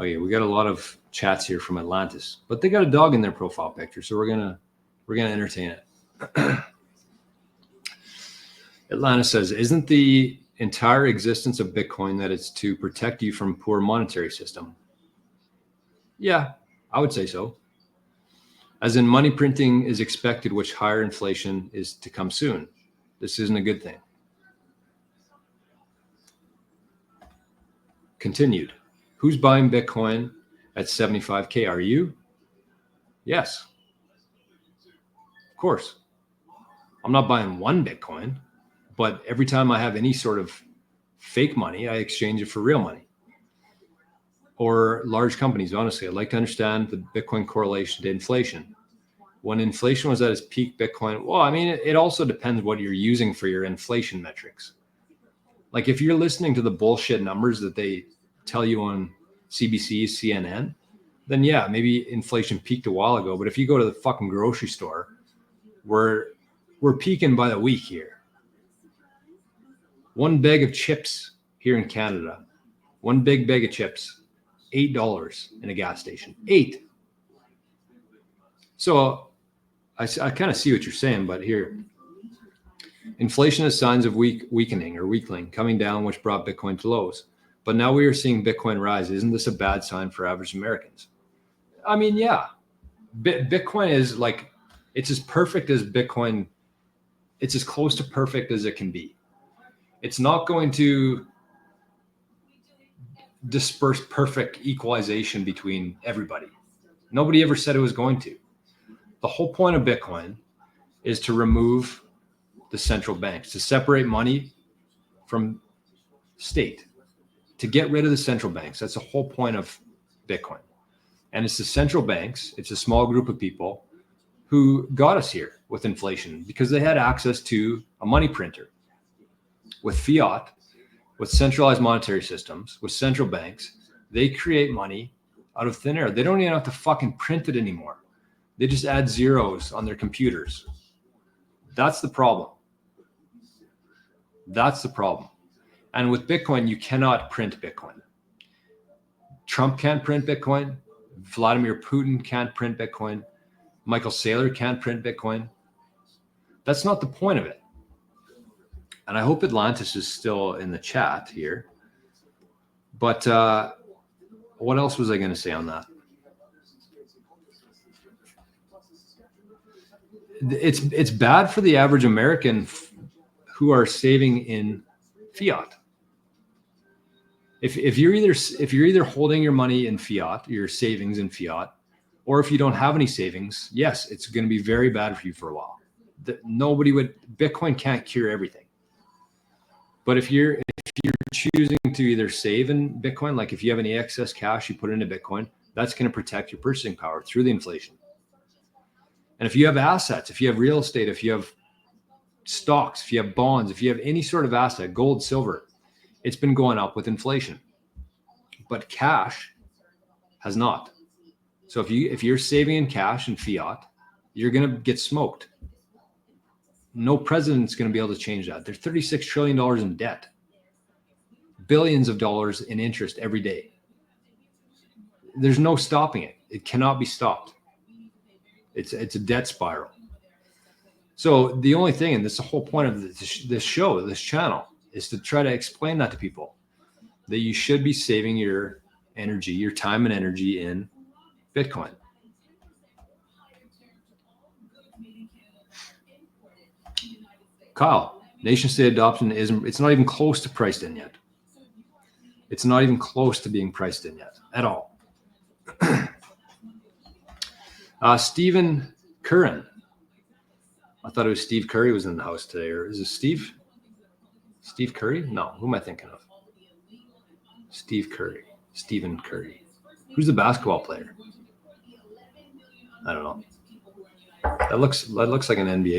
Okay, we got a lot of chats here from Atlantis, but they got a dog in their profile picture, so we're gonna entertain it. Atlantis says, "Isn't the entire existence of Bitcoin that it's to protect you from poor monetary system?" Yeah, I would say so. As in, money printing is expected, which higher inflation is to come soon. This isn't a good thing. Continued. Who's buying Bitcoin at 75K? Are you? Yes. Of course. I'm not buying one Bitcoin, but every time I have any sort of fake money, I exchange it for real money. Or large companies, honestly, I'd like to understand the Bitcoin correlation to inflation. When inflation was at its peak, Bitcoin, well, I mean, it also depends what you're using for your inflation metrics. Like if you're listening to the bullshit numbers that they tell you on CBC, CNN, then yeah, maybe inflation peaked a while ago. But if you go to the fucking grocery store, we're peaking by the week here. One bag of chips here in Canada, one big bag of chips, $8 in a gas station. $8. So I kind of see what you're saying, but here, inflation is signs of weakening or weakling coming down, which brought Bitcoin to lows. But now we are seeing Bitcoin rise. Isn't this a bad sign for average Americans? I mean, yeah, Bitcoin is like, it's as perfect as Bitcoin. It's as close to perfect as it can be. It's not going to disperse perfect equalization between everybody. Nobody ever said it was going to. The whole point of Bitcoin is to remove the central banks, to separate money from state, to get rid of the central banks. That's the whole point of Bitcoin. And it's the central banks, it's a small group of people who got us here with inflation because they had access to a money printer. With fiat, with centralized monetary systems, with central banks, they create money out of thin air. They don't even have to fucking print it anymore. They just add zeros on their computers. That's the problem. That's the problem. And with Bitcoin, you cannot print Bitcoin. Trump can't print Bitcoin. Vladimir Putin can't print Bitcoin. Michael Saylor can't print Bitcoin. That's not the point of it. And I hope Atlantis is still in the chat here. But what else was I going to say on that? It's bad for the average American who are saving in fiat. If you're either holding your money in fiat, your savings in fiat, or if you don't have any savings, yes, it's going to be very bad for you for a while. Bitcoin can't cure everything. But if you're choosing to either save in Bitcoin, like if you have any excess cash, you put it into Bitcoin, that's going to protect your purchasing power through the inflation. And if you have assets, if you have real estate, if you have stocks, if you have bonds, if you have any sort of asset, gold, silver, it's been going up with inflation. But cash has not. So if you're saving in cash and fiat, you're going to get smoked. No president's going to be able to change that. There's $36 trillion in debt, billions of dollars in interest every day. There's no stopping it. It cannot be stopped. It's a debt spiral. So the only thing, and this is the whole point of this show, this channel, is to try to explain that to people, that you should be saving your energy, your time and energy in Bitcoin. Kyle, nation state adoption it's not even close to priced in yet. It's not even close to being priced in yet at all. Stephen Curran. I thought it was Steve Curry was in the house today. Or is it Steve? Steve Curry? No, who am I thinking of? Steve Curry. Stephen Curry. Who's the basketball player? I don't know. That looks like an NBA